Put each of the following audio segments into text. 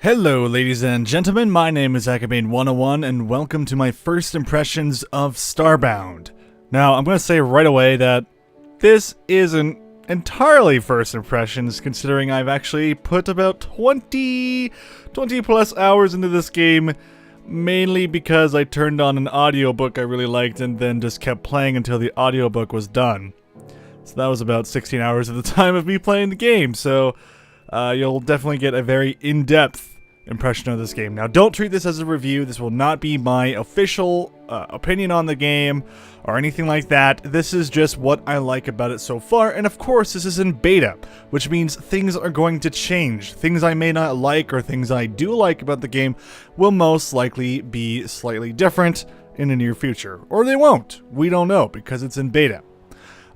Hello, ladies and gentlemen, my name is Akabane101, and welcome to my first impressions of Starbound. Now, I'm going to say right away that this isn't entirely first impressions, considering I've actually put about 20 plus hours into this game, mainly because I turned on an audiobook I really liked and then just kept playing until the audiobook was done. So that was about 16 hours of the time of me playing the game, so you'll definitely get a very in-depth impression of this game. Now, don't treat this as a review. This will not be my official opinion on the game or anything like that. This is just what I like about it so far, and of course, this is in beta, which means things are going to change. Things I may not like or things I do like about the game will most likely be slightly different in the near future. Or they won't. We don't know, because it's in beta.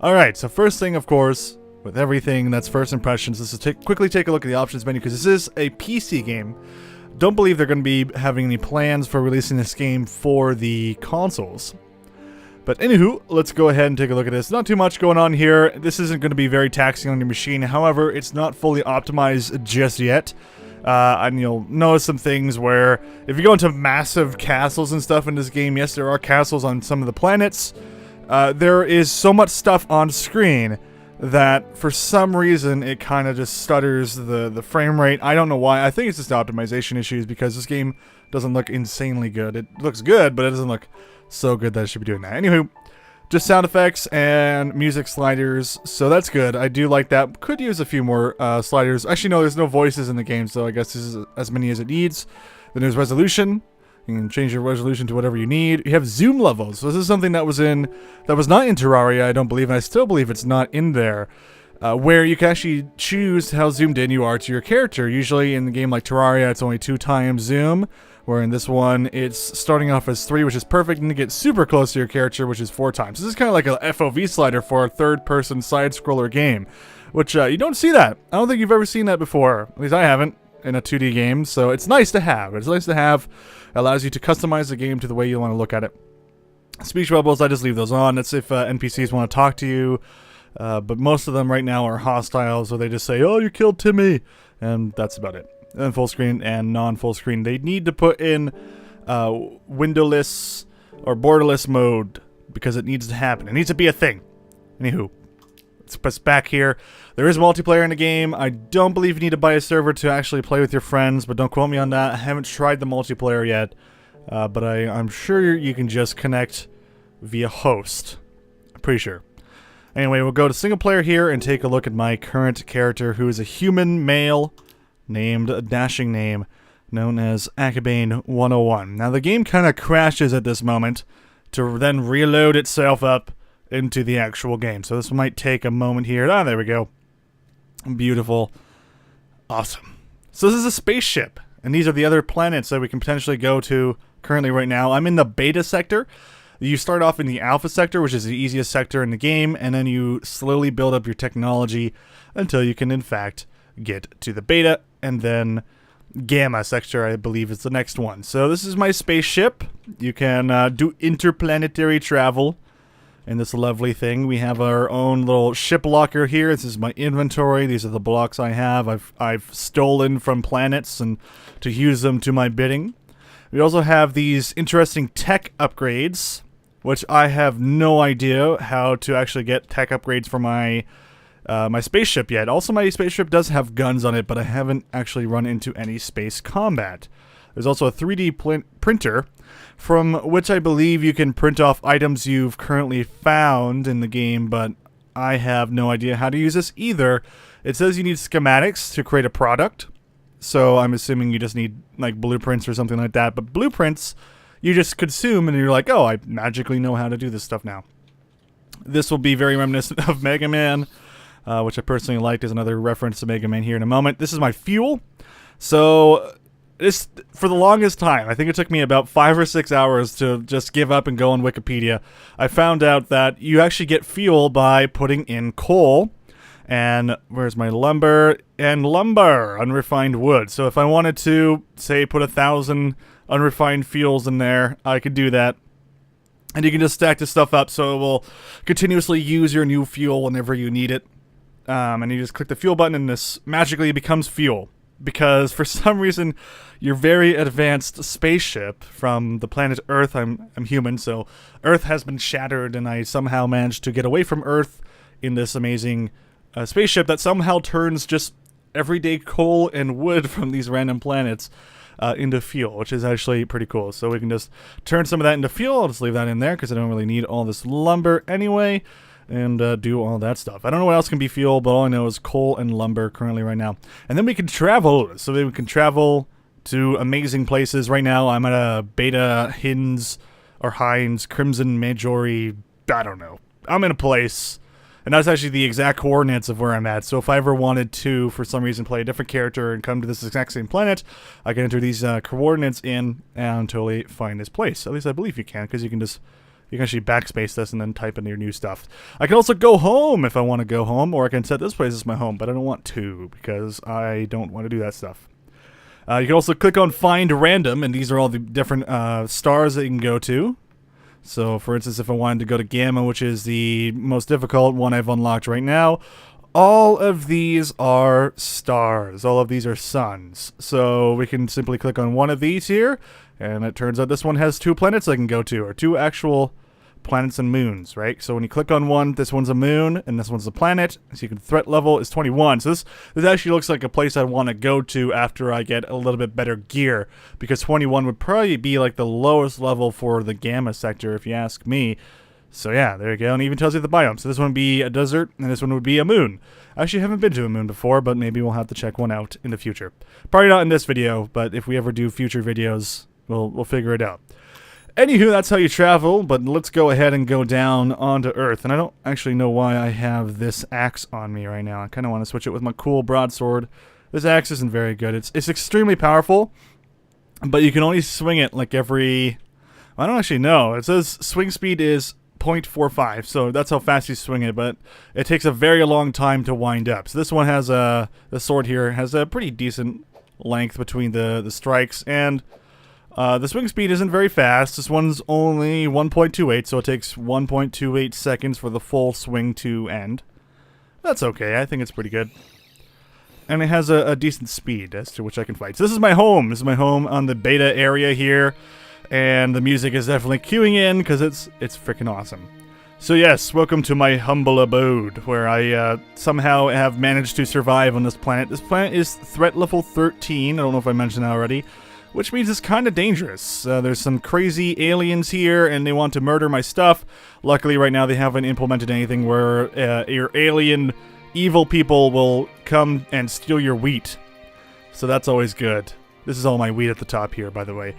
Alright, so first thing, of course, with everything that's first impressions, this is quickly take a look at the options menu, because this is a PC game. Don't believe they're going to be having any plans for releasing this game for the consoles. But anywho, let's go ahead and take a look at this. Not too much going on here. This isn't going to be very taxing on your machine. However, it's not fully optimized just yet. And you'll notice some things where if you go into massive castles and stuff in this game, yes, there are castles on some of the planets. There is so much stuff on screen that for some reason it kind of just stutters the frame rate. I don't know why. I think it's just optimization issues, because this game doesn't look insanely good. It looks good, but it doesn't look so good that it should be doing that. Anywho, just sound effects and music sliders, so that's good. I do like that. Could use a few more sliders. Actually, no, there's no voices in the game, so I guess this is as many as it needs. Then there's resolution. You can change your resolution to whatever you need. You have zoom levels. So this is something that was not in Terraria, I don't believe, and I still believe it's not in there, where you can actually choose how zoomed in you are to your character. Usually in the game like Terraria, it's only 2 times zoom, where in this one, it's starting off as 3, which is perfect, and you get super close to your character, which is 4 times. This is kind of like a FOV slider for a third-person side-scroller game, which you don't see that. I don't think you've ever seen that before. At least I haven't in a 2D game, so it's nice to have. It's nice to have. Allows you to customize the game to the way you want to look at it. Speech bubbles, I just leave those on. That's if NPCs want to talk to you, but most of them right now are hostile, so they just say, "Oh, you killed Timmy," and that's about it. And full screen and non-full screen. They need to put in windowless or borderless mode, because it needs to happen. It needs to be a thing. Anywho, let's press back here. There is multiplayer in the game. I don't believe you need to buy a server to actually play with your friends, but don't quote me on that. I haven't tried the multiplayer yet, but I'm sure you can just connect via host. I'm pretty sure. Anyway, we'll go to single player here and take a look at my current character, who is a human male named a dashing name known as Akabane101. Now, the game kind of crashes at this moment to then reload itself up into the actual game. So this might take a moment here. Ah, there we go. Beautiful. Awesome. So this is a spaceship, and these are the other planets that we can potentially go to currently right now. I'm in the beta sector. You start off in the alpha sector, which is the easiest sector in the game, and then you slowly build up your technology until you can, in fact, get to the beta, and then gamma sector, I believe, is the next one. So this is my spaceship. You can do interplanetary travel in this lovely thing. We have our own little ship locker here. This is my inventory. These are the blocks I have. I've stolen from planets and to use them to my bidding. We also have these interesting tech upgrades, which I have no idea how to actually get tech upgrades for my my spaceship yet. Also, my spaceship does have guns on it, but I haven't actually run into any space combat. There's also a 3D printer, from which I believe you can print off items you've currently found in the game, but I have no idea how to use this either. It says you need schematics to create a product, so I'm assuming you just need like blueprints or something like that, but blueprints you just consume and you're like, oh, I magically know how to do this stuff now. This will be very reminiscent of Mega Man, which I personally liked. As another reference to Mega Man here in a moment. This is my fuel. So this, for the longest time, I think it took me about 5 or 6 hours to just give up and go on Wikipedia. I found out that you actually get fuel by putting in coal. And where's my lumber? And lumber, unrefined wood. So if I wanted to, say, put 1,000 unrefined fuels in there, I could do that. And you can just stack this stuff up so it will continuously use your new fuel whenever you need it. And you just click the fuel button and this magically becomes fuel. because for some reason your very advanced spaceship from the planet Earth, I'm human, so Earth has been shattered, and I somehow managed to get away from Earth in this amazing spaceship that somehow turns just everyday coal and wood from these random planets into fuel, which is actually pretty cool. So we can just turn some of that into fuel. I'll just leave that in there because I don't really need all this lumber anyway, and do all that stuff. I don't know what else can be fuel, but all I know is coal and lumber currently right now. And then we can travel, so we can travel to amazing places. Right now I'm at a Beta Hines Crimson Majori, I don't know. I'm in a place, and that's actually the exact coordinates of where I'm at. So if I ever wanted to, for some reason, play a different character and come to this exact same planet, I can enter these coordinates in and totally find this place. At least I believe you can, because you can actually backspace this and then type in your new stuff. I can also go home if I want to go home, or I can set this place as my home, but I don't want to because I don't want to do that stuff. You can also click on Find Random, and these are all the different stars that you can go to. So, for instance, if I wanted to go to Gamma, which is the most difficult one I've unlocked right now, all of these are stars. All of these are suns. So we can simply click on one of these here, and it turns out this one has 2 planets I can go to, or 2 actual planets and moons, right? So when you click on one, this one's a moon, and this one's a planet. So you can threat level is 21. So this actually looks like a place I want to go to after I get a little bit better gear, because 21 would probably be like the lowest level for the Gamma sector, if you ask me. So yeah, there you go, and it even tells you the biome. So this one would be a desert, and this one would be a moon. I actually haven't been to a moon before, but maybe we'll have to check one out in the future. Probably not in this video, but if we ever do future videos, we'll figure it out. Anywho, that's how you travel, but let's go ahead and go down onto Earth. And I don't actually know why I have this axe on me right now. I kind of want to switch it with my cool broadsword. This axe isn't very good. It's extremely powerful, but you can only swing it like every... I don't actually know. It says swing speed is 0.45, so that's how fast you swing it, but it takes a very long time to wind up. So this one has the sword here has a pretty decent length between the strikes, and the swing speed isn't very fast. This one's only 1.28, so it takes 1.28 seconds for the full swing to end. That's okay. I think it's pretty good. And it has a decent speed as to which I can fight. So this is my home. This is my home on the beta area here. And the music is definitely queuing in because it's freaking awesome. So yes, welcome to my humble abode, where I somehow have managed to survive on this planet. This planet is threat level 13. I don't know if I mentioned that already. Which means it's kind of dangerous. There's some crazy aliens here, and they want to murder my stuff. Luckily, right now, they haven't implemented anything where your alien evil people will come and steal your wheat. So that's always good. This is all my wheat at the top here, by the way.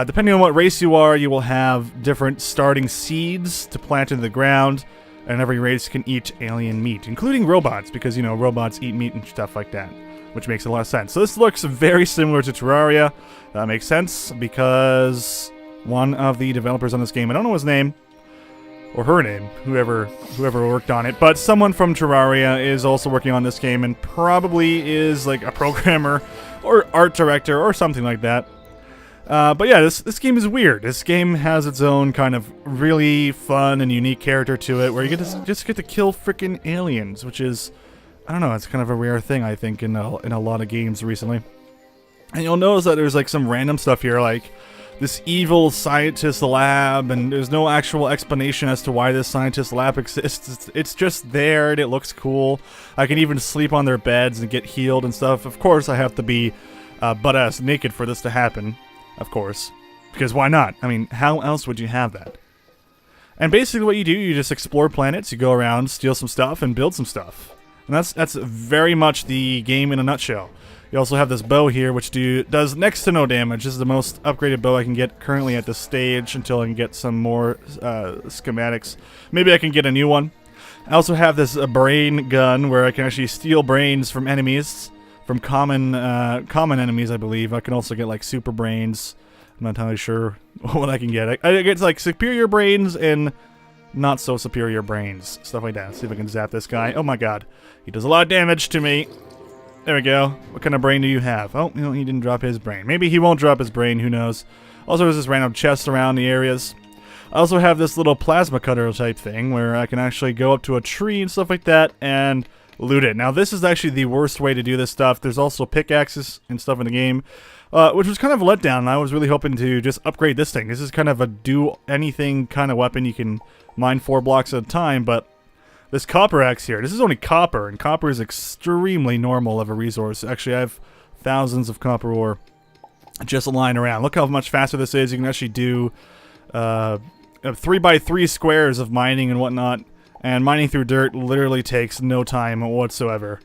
Depending on what race you are, you will have different starting seeds to plant into the ground, and every race can eat alien meat, including robots, because, you know, robots eat meat and stuff like that. Which makes a lot of sense. So this looks very similar to Terraria. That makes sense because one of the developers on this game, I don't know his name, or her name, whoever worked on it, but someone from Terraria is also working on this game and probably is like a programmer or art director or something like that. But yeah, this game is weird. This game has its own kind of really fun and unique character to it, where you just get to kill freaking aliens, which is, I don't know, it's kind of a rare thing, I think, in a lot of games recently. And you'll notice that there's like some random stuff here, like this evil scientist lab, and there's no actual explanation as to why this scientist lab exists. It's just there, and it looks cool. I can even sleep on their beds and get healed and stuff. Of course, I have to be butt-ass naked for this to happen, of course. Because why not? I mean, how else would you have that? And basically what you do, you just explore planets, you go around, steal some stuff, and build some stuff. And that's very much the game in a nutshell. You also have this bow here, which does next to no damage. This is the most upgraded bow I can get currently at this stage until I can get some more schematics. Maybe I can get a new one. I also have this brain gun where I can actually steal brains from enemies, from common enemies, I believe. I can also get like super brains. I'm not entirely sure what I can get. I get like superior brains and not so superior brains, stuff like that. Let's see if I can zap this guy. Oh my god, he does a lot of damage to me. There we go. What kind of brain do you have? Oh, you know, he didn't drop his brain. Maybe he won't drop his brain, who knows. Also, there's this random chest around the areas. I also have this little plasma cutter type thing where I can actually go up to a tree and stuff like that and loot it. Now, this is actually the worst way to do this stuff. There's also pickaxes and stuff in the game, which was kind of a letdown. I was really hoping to just upgrade this thing. This is kind of a do-anything kind of weapon. You can mine 4 blocks at a time, but this copper axe here, this is only copper, and copper is extremely normal of a resource. Actually, I have thousands of copper ore just lying around. Look how much faster this is. You can actually do 3x3 squares of mining and whatnot, and mining through dirt literally takes no time whatsoever.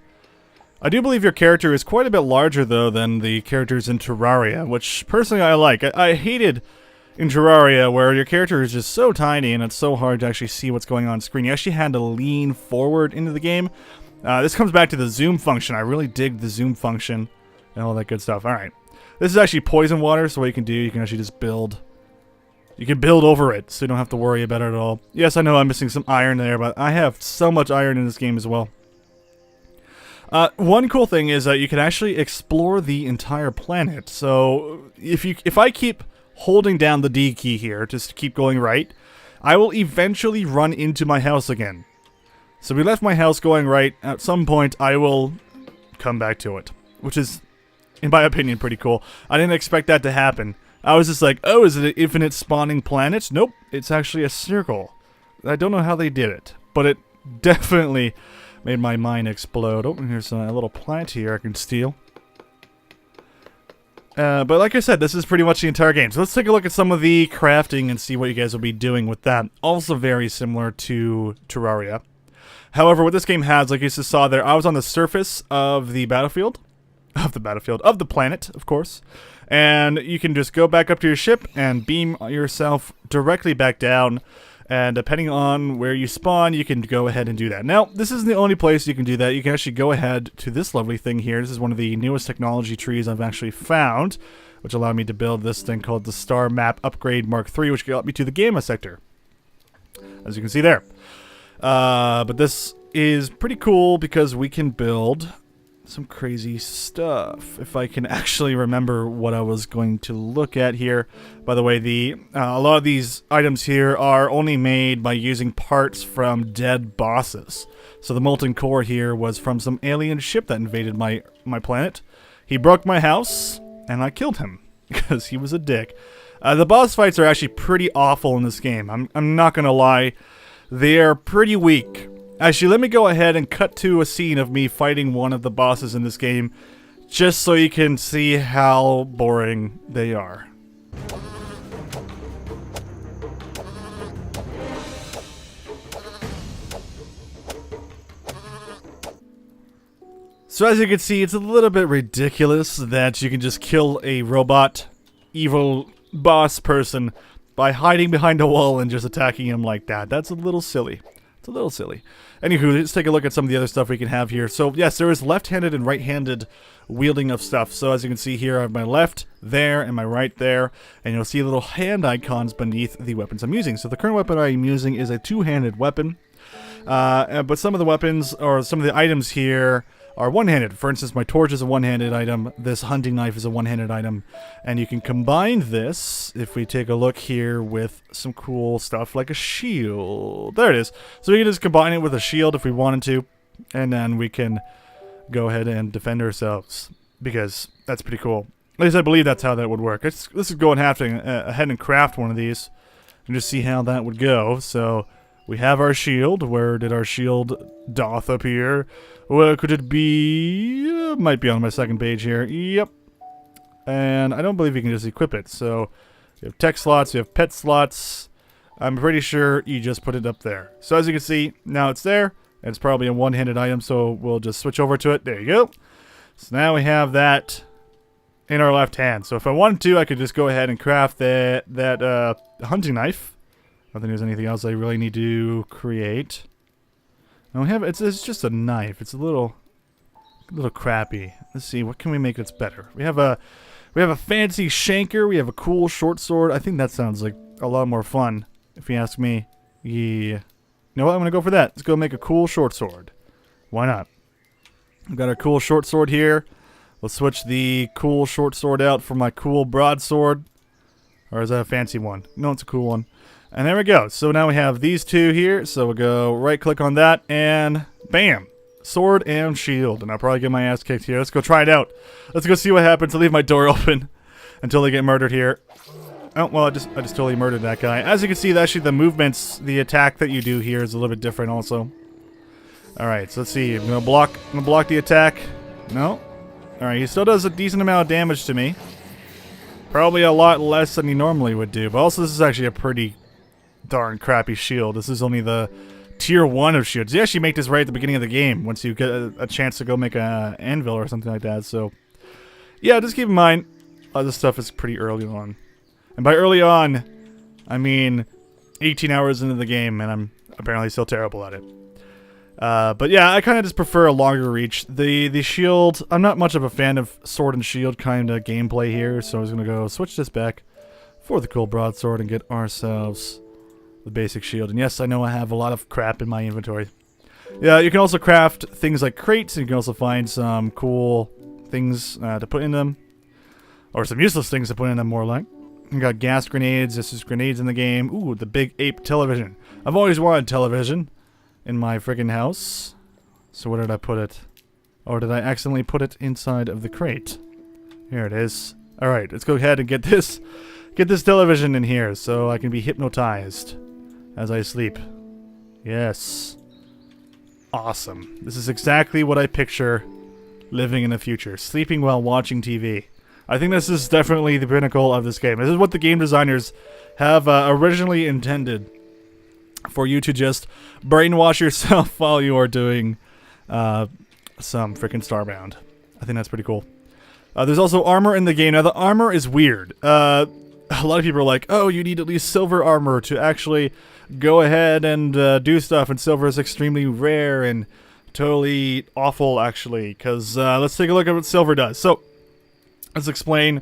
I do believe your character is quite a bit larger, though, than the characters in Terraria, which personally I like. I hated in Terraria where your character is just so tiny and it's so hard to actually see what's going on screen. You actually had to lean forward into the game. This comes back to the zoom function. I really dig the zoom function and all that good stuff. Alright. This is actually poison water, so what you can do, you can actually just build. You can build over it, so you don't have to worry about it at all. Yes, I know I'm missing some iron there, but I have so much iron in this game as well. One cool thing is that you can actually explore the entire planet. So if I keep holding down the D key here, just to keep going right, I will eventually run into my house again. So we left my house going right. At some point, I will come back to it, which is, in my opinion, pretty cool. I didn't expect that to happen. I was just like, oh, is it an infinite spawning planet? Nope, it's actually a circle. I don't know how they did it, but it definitely made my mind explode. Oh, here's a little plant here I can steal. But like I said, this is pretty much the entire game. So let's take a look at some of the crafting and see what you guys will be doing with that. Also very similar to Terraria. However, what this game has, like you just saw there, I was on the surface of the battlefield. Of the planet, of course. And you can just go back up to your ship and beam yourself directly back down. And depending on where you spawn, you can go ahead and do that. Now, this isn't the only place you can do that. You can actually go ahead to this lovely thing here. This is one of the newest technology trees I've actually found, which allowed me to build this thing called the Star Map Upgrade Mark III, which got me to the Gamma sector, as you can see there. But this is pretty cool because we can build some crazy stuff. If I can actually remember what I was going to look at here. By the way, a lot of these items here are only made by using parts from dead bosses. So the molten core here was from some alien ship that invaded my planet. He broke my house, and I killed him because he was a dick. The boss fights are actually pretty awful in this game. I'm not gonna lie. They are pretty weak. Actually, let me go ahead and cut to a scene of me fighting one of the bosses in this game, just so you can see how boring they are. So as you can see, it's a little bit ridiculous that you can just kill a robot, evil boss person by hiding behind a wall and just attacking him like that. That's a little silly. It's a little silly. Anywho, let's take a look at some of the other stuff we can have here. So, yes, there is left-handed and right-handed wielding of stuff. So, as you can see here, I have my left there and my right there. And you'll see little hand icons beneath the weapons I'm using. So, the current weapon I'm using is a two-handed weapon. But some of the weapons, or some of the items here, are one-handed. For instance, my torch is a one-handed item. This hunting knife is a one-handed item. And you can combine this, if we take a look here, with some cool stuff like a shield. There it is. So we can just combine it with a shield if we wanted to. And then we can go ahead and defend ourselves. Because that's pretty cool. At least I believe that's how that would work. Let's go ahead and craft one of these. And just see how that would go. So we have our shield. Where did our shield doth appear? Where could it be? Might be on my second page here. Yep. And I don't believe you can just equip it. So you have tech slots, you have pet slots. I'm pretty sure you just put it up there. So as you can see, now it's there. It's probably a one-handed item, so we'll just switch over to it. There you go. So now we have that in our left hand. So if I wanted to, I could just go ahead and craft that hunting knife. I don't think there's anything else I really need to create. And we have it's just a knife. It's a little crappy. Let's see, what can we make that's better? We have a fancy shanker. We have a cool short sword. I think that sounds like a lot more fun, if you ask me. Yeah. You know what? I'm gonna go for that. Let's go make a cool short sword. Why not? We've got our cool short sword here. Let's switch the cool short sword out for my cool broadsword. Or is that a fancy one? No, it's a cool one. And there we go. So now we have these two here. So we'll go right click on that and bam. sword and shield, and I'll probably get my ass kicked here. Let's go try it out. Let's go see what happens. I'll leave my door open until they get murdered here. Oh, well, I just totally murdered that guy. As you can see, actually the movements, the attack that you do here is a little bit different also. Alright, so let's see. I'm gonna block the attack. No. Alright, he still does a decent amount of damage to me. Probably a lot less than he normally would do, but also this is actually a pretty darn crappy shield. This is only the tier 1 of shields. You actually make this right at the beginning of the game, once you get a chance to go make an anvil or something like that, so... Yeah, just keep in mind, a lot of this stuff is pretty early on. And by early on, I mean 18 hours into the game, and I'm apparently still terrible at it. But yeah, I kind of just prefer a longer reach. The shield, I'm not much of a fan of sword and shield kind of gameplay here, so I was going to go switch this back for the cool broadsword and get ourselves the basic shield. And yes, I know I have a lot of crap in my inventory. Yeah, you can also craft things like crates, and you can also find some cool things to put in them. Or some useless things to put in them, more like. You got gas grenades. This is grenades in the game. Ooh, the big ape television. I've always wanted television in my friggin' house. So where did I put it? Or did I accidentally put it inside of the crate? Here it is. Alright, let's go ahead and get this television in here so I can be hypnotized as I sleep. Yes. Awesome. This is exactly what I picture living in the future. Sleeping while watching TV. I think this is definitely the pinnacle of this game. This is what the game designers have originally intended for you to just brainwash yourself while you are doing some freaking Starbound. I think that's pretty cool. There's also armor in the game. Now, the armor is weird. A lot of people are like, oh, you need at least silver armor to actually go ahead and do stuff, and silver is extremely rare and totally awful, actually, because let's take a look at what silver does. So, let's explain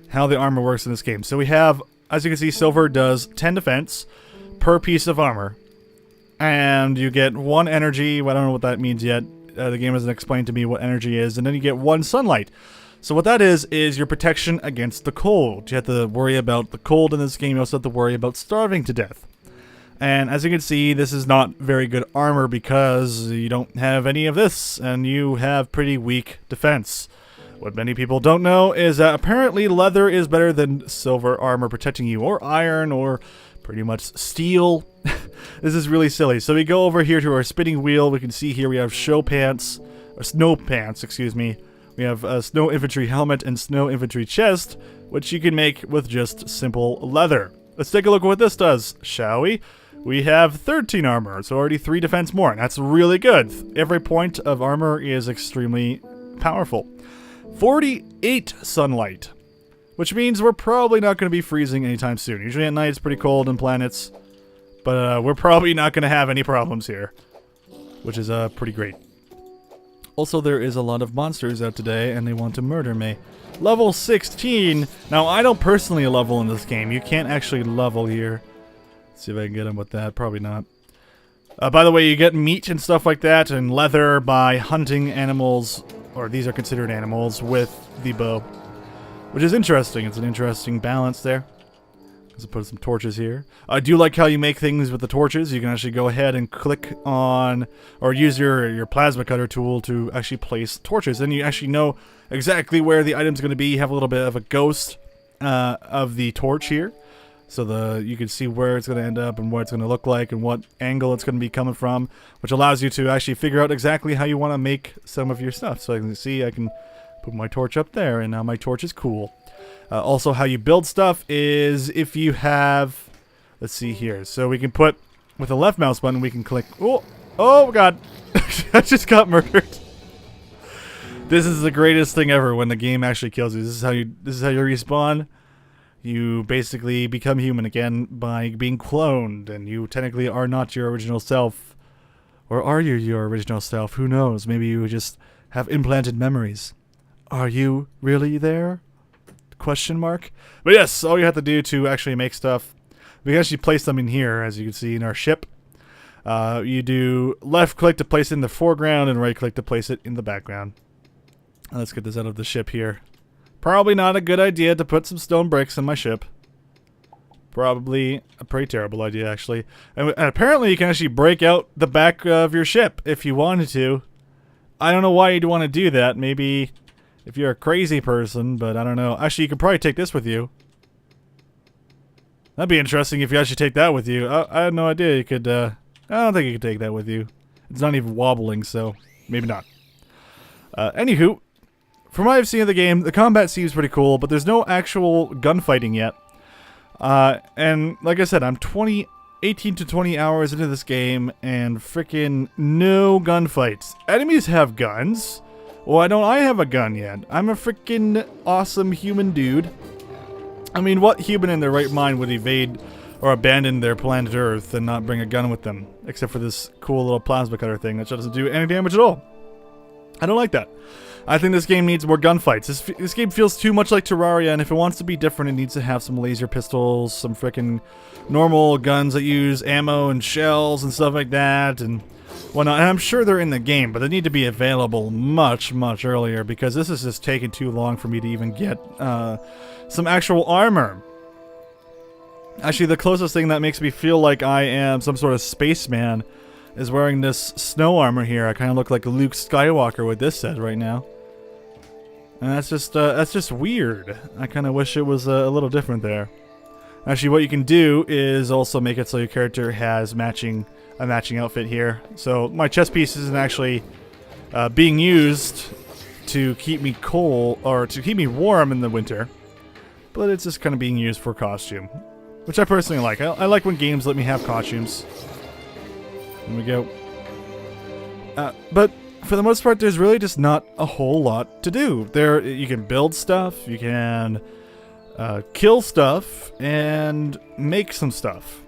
how the armor works in this game. So we have, as you can see, silver does 10 defense per piece of armor. And you get 1 energy. Well, I don't know what that means yet. The game hasn't explained to me what energy is. And then you get 1 sunlight. So what that is your protection against the cold. You have to worry about the cold in this game. You also have to worry about starving to death. And as you can see, this is not very good armor because you don't have any of this. And you have pretty weak defense. What many people don't know is that apparently leather is better than silver armor protecting you, or iron, or pretty much steel. This is really silly. So we go over here to our spinning wheel. We can see here we have snow pants, excuse me. We have a snow infantry helmet and snow infantry chest, which you can make with just simple leather. Let's take a look at what this does, shall we? We have 13 armor, so already 3 defense more, and that's really good. Every point of armor is extremely powerful. 48 sunlight, which means we're probably not going to be freezing anytime soon. Usually at night it's pretty cold in planets, but we're probably not going to have any problems here, which is pretty great. Also, there is a lot of monsters out today, and they want to murder me. Level 16. Now, I don't personally level in this game. You can't actually level here. Let's see if I can get him with that. Probably not. By the way, you get meat and stuff like that, and leather by hunting animals, or these are considered animals, with the bow. Which is interesting. It's an interesting balance there. Let's put some torches here. I do like how you make things with the torches. You can actually go ahead and click on, or use your plasma cutter tool to actually place torches. Then you actually know exactly where the item's going to be. You have a little bit of a ghost of the torch here. So you can see where it's going to end up and what it's going to look like and what angle it's going to be coming from, which allows you to actually figure out exactly how you want to make some of your stuff. So I can see I can put my torch up there, and now my torch is cool. Also, how you build stuff is if you have, let's see here. So we can put, with the left mouse button, we can click. Oh god, I just got murdered. This is the greatest thing ever when the game actually kills you. This is how you respawn. You basically become human again by being cloned, and you technically are not your original self. Or are you your original self? Who knows? Maybe you just have implanted memories. Are you really there? Question mark. But yes, all you have to do to actually make stuff, we can actually place them in here, as you can see in our ship. You do left click to place it in the foreground and right click to place it in the background. Let's get this out of the ship here. Probably not a good idea to put some stone bricks in my ship. Probably a pretty terrible idea, actually. And apparently you can actually break out the back of your ship if you wanted to. I don't know why you'd want to do that. Maybe if you're a crazy person, but I don't know. Actually, you could probably take this with you. That'd be interesting if you actually take that with you. I had no idea you could, I don't think you could take that with you. It's not even wobbling, so maybe not. Anywho, from what I've seen of the game, the combat seems pretty cool, but there's no actual gunfighting yet. And like I said, I'm 18 to 20 hours into this game, and freaking no gunfights. Enemies have guns. Why don't I have a gun yet? I'm a freaking awesome human dude. I mean, what human in their right mind would evade or abandon their planet Earth and not bring a gun with them? Except for this cool little plasma cutter thing that doesn't do any damage at all. I don't like that. I think this game needs more gunfights. This game feels too much like Terraria, and if it wants to be different, it needs to have some laser pistols, some freaking normal guns that use ammo and shells and stuff like that, and whatnot. And I'm sure they're in the game, but they need to be available much, much earlier, because this is just taking too long for me to even get some actual armor. Actually, the closest thing that makes me feel like I am some sort of spaceman is wearing this snow armor here. I kind of look like Luke Skywalker with this set right now. And that's just weird. I kind of wish it was a little different there. Actually, what you can do is also make it so your character has a matching outfit here. So my chest piece isn't actually being used to keep me cold or to keep me warm in the winter, but it's just kind of being used for costume, which I personally like. I like when games let me have costumes. There we go. But for the most part, there's really just not a whole lot to do. You can build stuff, you can kill stuff, and make some stuff,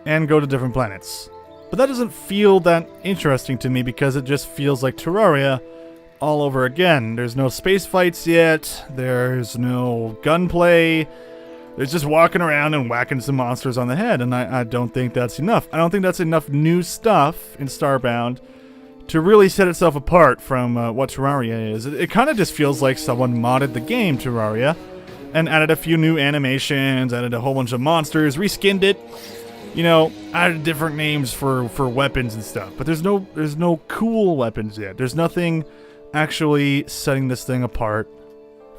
and go to different planets. But that doesn't feel that interesting to me because it just feels like Terraria all over again. There's no space fights yet, there's no gunplay, there's just walking around and whacking some monsters on the head, and I don't think that's enough. I don't think that's enough new stuff in Starbound to really set itself apart from what Terraria is. It kind of just feels like someone modded the game Terraria and added a few new animations, added a whole bunch of monsters, reskinned it, you know, added different names for weapons and stuff. But there's no cool weapons yet. There's nothing actually setting this thing apart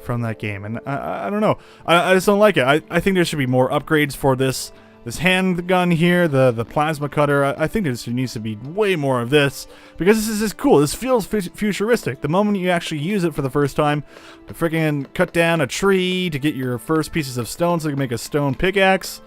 from that game, and I don't know. I just don't like it. I think there should be more upgrades for this handgun here, the plasma cutter. I think there needs to be way more of this, because this is just cool. This feels futuristic. The moment you actually use it for the first time, to freaking cut down a tree to get your first pieces of stone so you can make a stone pickaxe,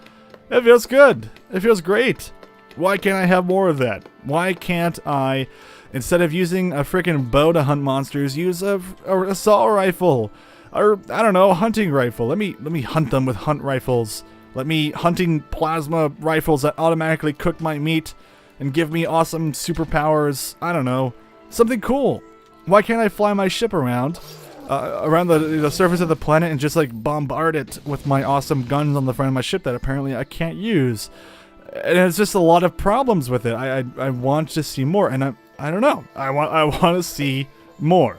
it feels good. It feels great. Why can't I have more of that? Why can't I, instead of using a freaking bow to hunt monsters, use a assault rifle? Or, I don't know, a hunting rifle. Let me hunt them with hunt rifles. Let me hunting plasma rifles that automatically cook my meat and give me awesome superpowers. I don't know. Something cool. Why can't I fly my ship around the surface of the planet and just like bombard it with my awesome guns on the front of my ship that apparently I can't use? And it's just a lot of problems with it. I want to see more, and I don't know. I want to see more.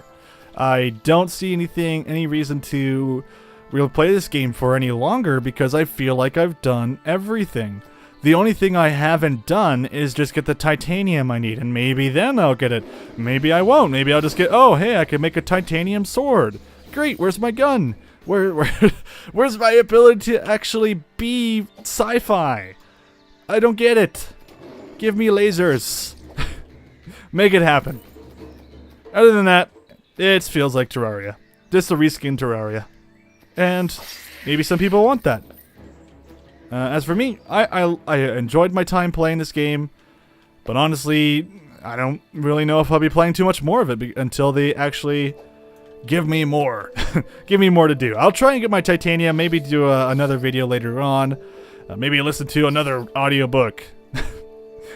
I don't see any reason to really play this game for any longer because I feel like I've done everything. The only thing I haven't done is just get the titanium I need, and maybe then I'll get it. Maybe I won't. Maybe I'll just get, oh, hey, I can make a titanium sword. Great, where's my gun? Where's my ability to actually be sci-fi? I don't get it. Give me lasers. Make it happen. Other than that, it feels like Terraria. Just a reskin Terraria. And maybe some people want that. As for me, I enjoyed my time playing this game, but honestly, I don't really know if I'll be playing too much more of it until they actually give me more. Give me more to do. I'll try and get my titanium, maybe do another video later on, maybe listen to another audiobook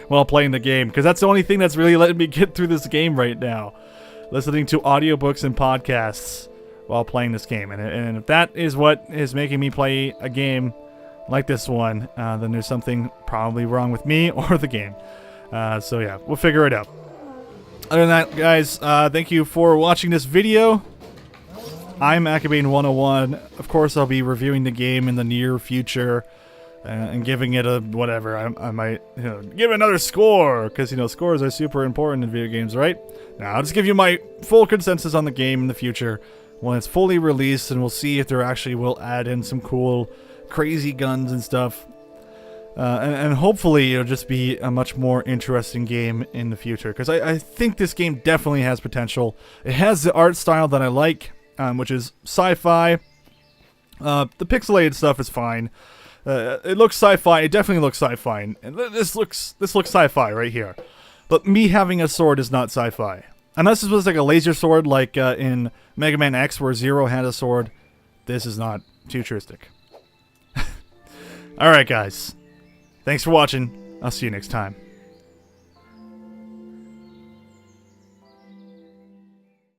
while playing the game, because that's the only thing that's really letting me get through this game right now. Listening to audiobooks and podcasts while playing this game. And if that is what is making me play a game like this one, then there's something probably wrong with me or the game. So yeah, we'll figure it out. Other than that, guys, thank you for watching this video. I'm Akabane101. Of course, I'll be reviewing the game in the near future. and giving it a whatever. I might give it another score, because scores are super important in video games, right? Now I'll just give you my full consensus on the game in the future when it's fully released, and we'll see if there actually will add in some cool, crazy guns and stuff. And hopefully it'll just be a much more interesting game in the future, because I think this game definitely has potential. It has the art style that I like, which is sci-fi. The pixelated stuff is fine. It looks sci-fi. It definitely looks sci-fi. And this looks sci-fi right here. But me having a sword is not sci-fi. Unless this was like a laser sword, like in Mega Man X, where Zero had a sword. This is not futuristic. All right, guys. Thanks for watching. I'll see you next time.